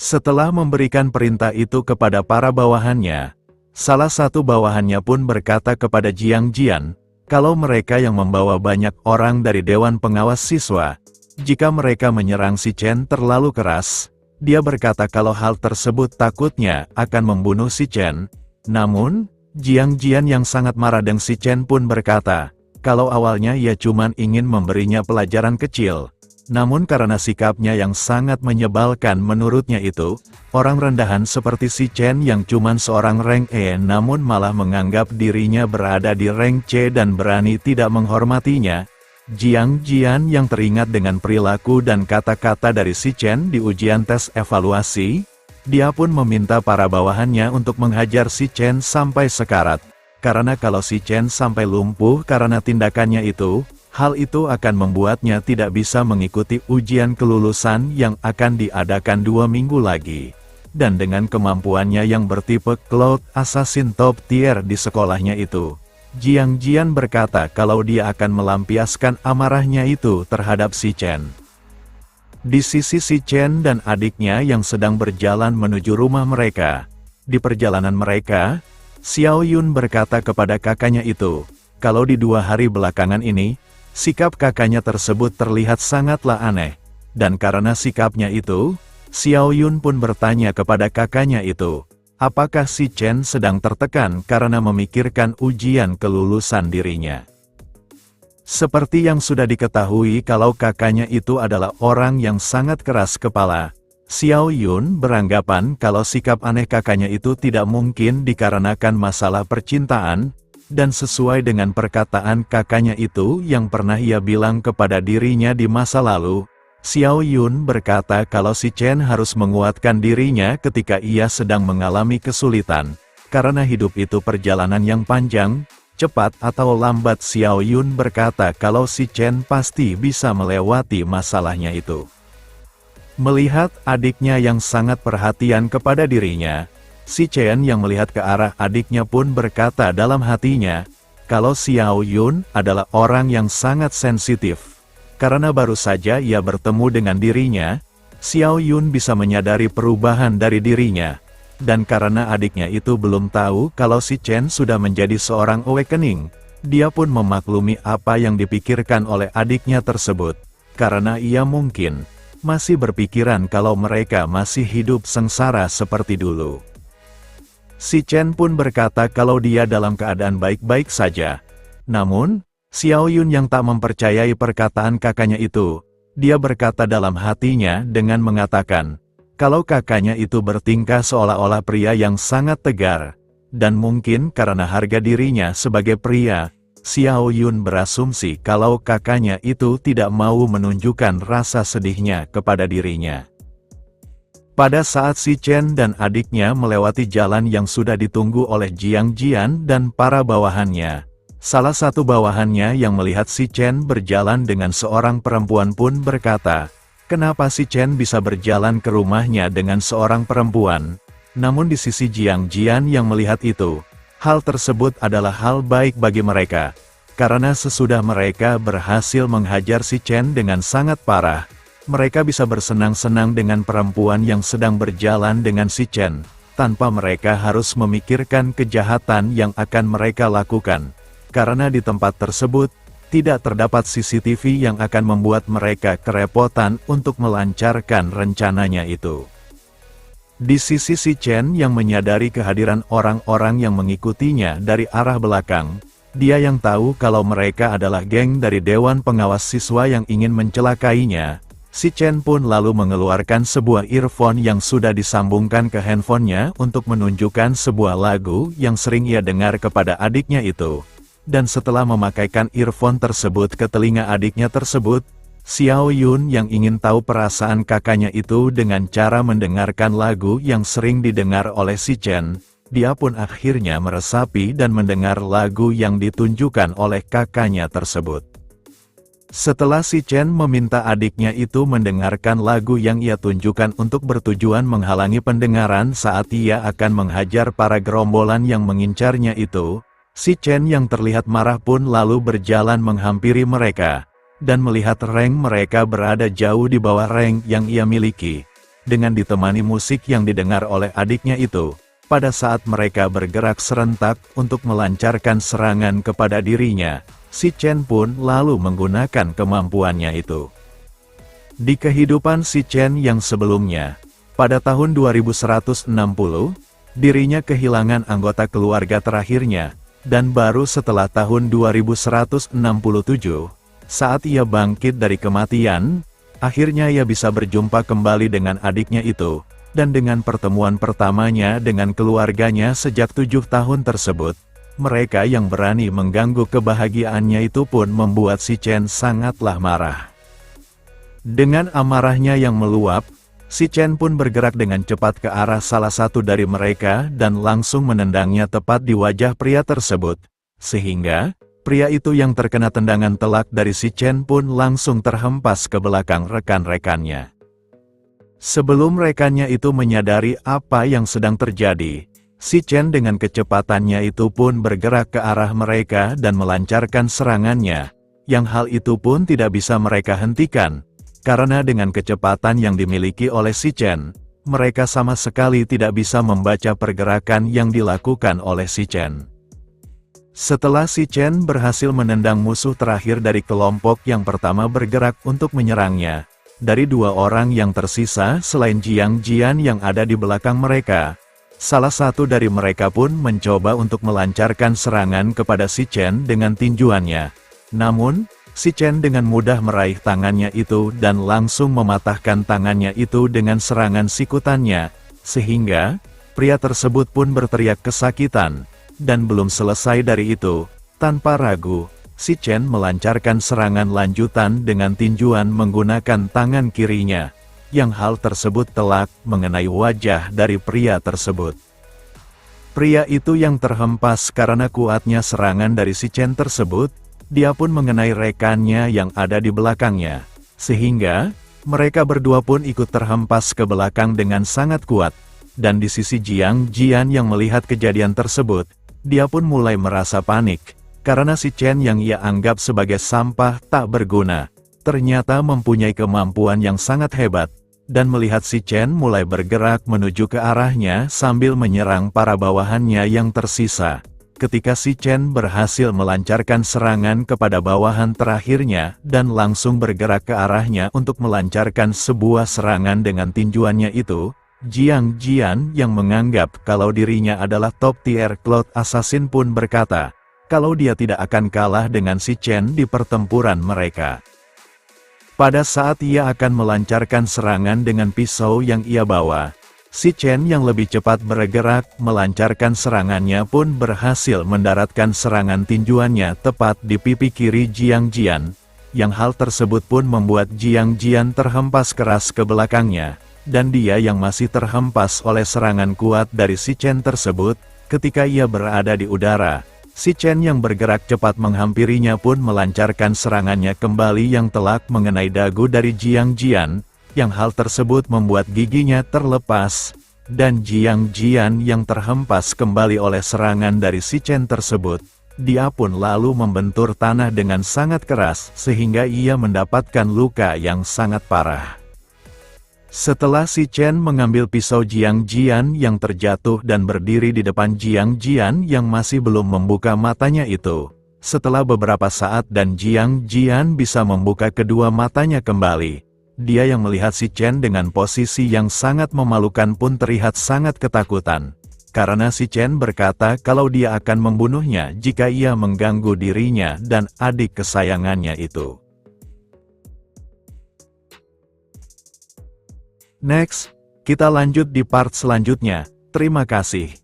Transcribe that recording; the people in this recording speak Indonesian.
Setelah memberikan perintah itu kepada para bawahannya, salah satu bawahannya pun berkata kepada Jiang Jian, kalau mereka yang membawa banyak orang dari Dewan Pengawas Siswa, jika mereka menyerang si Chen terlalu keras, dia berkata kalau hal tersebut takutnya akan membunuh si Chen. Namun, Jiang Jian yang sangat marah dengan si Chen pun berkata, kalau awalnya ia cuma ingin memberinya pelajaran kecil. Namun karena sikapnya yang sangat menyebalkan menurutnya itu, orang rendahan seperti si Chen yang cuma seorang rank E namun malah menganggap dirinya berada di rank C dan berani tidak menghormatinya. Jiang Jian yang teringat dengan perilaku dan kata-kata dari si Chen di ujian tes evaluasi, dia pun meminta para bawahannya untuk menghajar si Chen sampai sekarat. Karena kalau si Chen sampai lumpuh karena tindakannya itu, hal itu akan membuatnya tidak bisa mengikuti ujian kelulusan yang akan diadakan 2 minggu lagi. Dan dengan kemampuannya yang bertipe Cloud Assassin top tier di sekolahnya itu, Jiang Jian berkata kalau dia akan melampiaskan amarahnya itu terhadap si Chen. Di sisi si Chen dan adiknya yang sedang berjalan menuju rumah mereka. Di perjalanan mereka, Xiao Yun berkata kepada kakaknya itu, kalau di 2 hari belakangan ini, sikap kakaknya tersebut terlihat sangatlah aneh, dan karena sikapnya itu, Xiao Yun pun bertanya kepada kakaknya itu, apakah si Chen sedang tertekan karena memikirkan ujian kelulusan dirinya. Seperti yang sudah diketahui kalau kakaknya itu adalah orang yang sangat keras kepala, Xiao Yun beranggapan kalau sikap aneh kakaknya itu tidak mungkin dikarenakan masalah percintaan, dan sesuai dengan perkataan kakaknya itu yang pernah ia bilang kepada dirinya di masa lalu, Xiao Yun berkata kalau si Chen harus menguatkan dirinya ketika ia sedang mengalami kesulitan. Karena hidup itu perjalanan yang panjang, cepat atau lambat Xiao Yun berkata kalau si Chen pasti bisa melewati masalahnya itu. Melihat adiknya yang sangat perhatian kepada dirinya, si Chen yang melihat ke arah adiknya pun berkata dalam hatinya, kalau Xiao Yun adalah orang yang sangat sensitif. Karena baru saja ia bertemu dengan dirinya, Xiao Yun bisa menyadari perubahan dari dirinya. Dan karena adiknya itu belum tahu kalau si Chen sudah menjadi seorang awakening, dia pun memaklumi apa yang dipikirkan oleh adiknya tersebut. Karena ia mungkin masih berpikiran kalau mereka masih hidup sengsara seperti dulu. Si Chen pun berkata kalau dia dalam keadaan baik-baik saja. Namun, Xiao Yun yang tak mempercayai perkataan kakaknya itu, dia berkata dalam hatinya dengan mengatakan, kalau kakaknya itu bertingkah seolah-olah pria yang sangat tegar, dan mungkin karena harga dirinya sebagai pria, Xiao Yun berasumsi kalau kakaknya itu tidak mau menunjukkan rasa sedihnya kepada dirinya. Pada saat si Chen dan adiknya melewati jalan yang sudah ditunggu oleh Jiang Jian dan para bawahannya, salah satu bawahannya yang melihat si Chen berjalan dengan seorang perempuan pun berkata, kenapa si Chen bisa berjalan ke rumahnya dengan seorang perempuan? Namun di sisi Jiang Jian yang melihat itu, hal tersebut adalah hal baik bagi mereka, karena sesudah mereka berhasil menghajar si Chen dengan sangat parah, mereka bisa bersenang-senang dengan perempuan yang sedang berjalan dengan si Chen, tanpa mereka harus memikirkan kejahatan yang akan mereka lakukan. Karena di tempat tersebut, tidak terdapat CCTV yang akan membuat mereka kerepotan untuk melancarkan rencananya itu. Di sisi si Chen yang menyadari kehadiran orang-orang yang mengikutinya dari arah belakang, dia yang tahu kalau mereka adalah geng dari Dewan Pengawas Siswa yang ingin mencelakainya. Si Chen pun lalu mengeluarkan sebuah earphone yang sudah disambungkan ke handphonenya untuk menunjukkan sebuah lagu yang sering ia dengar kepada adiknya itu. Dan setelah memakaikan earphone tersebut ke telinga adiknya tersebut, Xiao Yun yang ingin tahu perasaan kakaknya itu dengan cara mendengarkan lagu yang sering didengar oleh si Chen, dia pun akhirnya meresapi dan mendengar lagu yang ditunjukkan oleh kakaknya tersebut. Setelah si Chen meminta adiknya itu mendengarkan lagu yang ia tunjukkan untuk bertujuan menghalangi pendengaran saat ia akan menghajar para gerombolan yang mengincarnya itu, si Chen yang terlihat marah pun lalu berjalan menghampiri mereka, dan melihat rank mereka berada jauh di bawah rank yang ia miliki. dengan ditemani musik yang didengar oleh adiknya itu. Pada saat mereka bergerak serentak untuk melancarkan serangan kepada dirinya, si Chen pun lalu menggunakan kemampuannya itu. Di kehidupan si Chen yang sebelumnya, pada tahun 2160, dirinya kehilangan anggota keluarga terakhirnya, dan baru setelah tahun 2167, saat ia bangkit dari kematian, akhirnya ia bisa berjumpa kembali dengan adiknya itu, dan dengan pertemuan pertamanya dengan keluarganya sejak 7 tahun tersebut, mereka yang berani mengganggu kebahagiaannya itu pun membuat si Chen sangatlah marah. Dengan amarahnya yang meluap, si Chen pun bergerak dengan cepat ke arah salah satu dari mereka dan langsung menendangnya tepat di wajah pria tersebut, sehingga pria itu yang terkena tendangan telak dari si Chen pun langsung terhempas ke belakang rekan-rekannya. Sebelum rekannya itu menyadari apa yang sedang terjadi, si Chen dengan kecepatannya itu pun bergerak ke arah mereka dan melancarkan serangannya, yang hal itu pun tidak bisa mereka hentikan. Karena dengan kecepatan yang dimiliki oleh si Chen, mereka sama sekali tidak bisa membaca pergerakan yang dilakukan oleh si Chen. Setelah si Chen berhasil menendang musuh terakhir dari kelompok yang pertama bergerak untuk menyerangnya, dari 2 orang yang tersisa selain Jiang Jian yang ada di belakang mereka, salah satu dari mereka pun mencoba untuk melancarkan serangan kepada si Chen dengan tinjuannya. Namun, si Chen dengan mudah meraih tangannya itu dan langsung mematahkan tangannya itu dengan serangan sikutannya, sehingga pria tersebut pun berteriak kesakitan. Dan belum selesai dari itu, tanpa ragu, si Chen melancarkan serangan lanjutan dengan tinjuan menggunakan tangan kirinya, yang hal tersebut telak mengenai wajah dari pria tersebut. Pria itu yang terhempas karena kuatnya serangan dari si Chen tersebut, dia pun mengenai rekannya yang ada di belakangnya, sehingga mereka berdua pun ikut terhempas ke belakang dengan sangat kuat. Dan di sisi Jiang Jian yang melihat kejadian tersebut, dia pun mulai merasa panik, karena si Chen yang ia anggap sebagai sampah tak berguna, ternyata mempunyai kemampuan yang sangat hebat, dan melihat si Chen mulai bergerak menuju ke arahnya sambil menyerang para bawahannya yang tersisa. Ketika si Chen berhasil melancarkan serangan kepada bawahan terakhirnya dan langsung bergerak ke arahnya untuk melancarkan sebuah serangan dengan tinjuannya itu, Jiang Jian yang menganggap kalau dirinya adalah top tier Cloud Assassin pun berkata, kalau dia tidak akan kalah dengan si Chen di pertempuran mereka. Pada saat ia akan melancarkan serangan dengan pisau yang ia bawa, si Chen yang lebih cepat bergerak melancarkan serangannya pun berhasil mendaratkan serangan tinjuannya tepat di pipi kiri Jiang Jian, yang hal tersebut pun membuat Jiang Jian terhempas keras ke belakangnya, dan dia yang masih terhempas oleh serangan kuat dari si Chen tersebut. Ketika ia berada di udara, si Chen yang bergerak cepat menghampirinya pun melancarkan serangannya kembali yang telak mengenai dagu dari Jiang Jian, yang hal tersebut membuat giginya terlepas, dan Jiang Jian yang terhempas kembali oleh serangan dari si Chen tersebut, dia pun lalu membentur tanah dengan sangat keras sehingga ia mendapatkan luka yang sangat parah. Setelah si Chen mengambil pisau Jiang Jian yang terjatuh dan berdiri di depan Jiang Jian yang masih belum membuka matanya itu, setelah beberapa saat dan Jiang Jian bisa membuka kedua matanya kembali, dia yang melihat si Chen dengan posisi yang sangat memalukan pun terlihat sangat ketakutan, karena si Chen berkata kalau dia akan membunuhnya jika ia mengganggu dirinya dan adik kesayangannya itu. Next, kita lanjut di part selanjutnya. Terima kasih.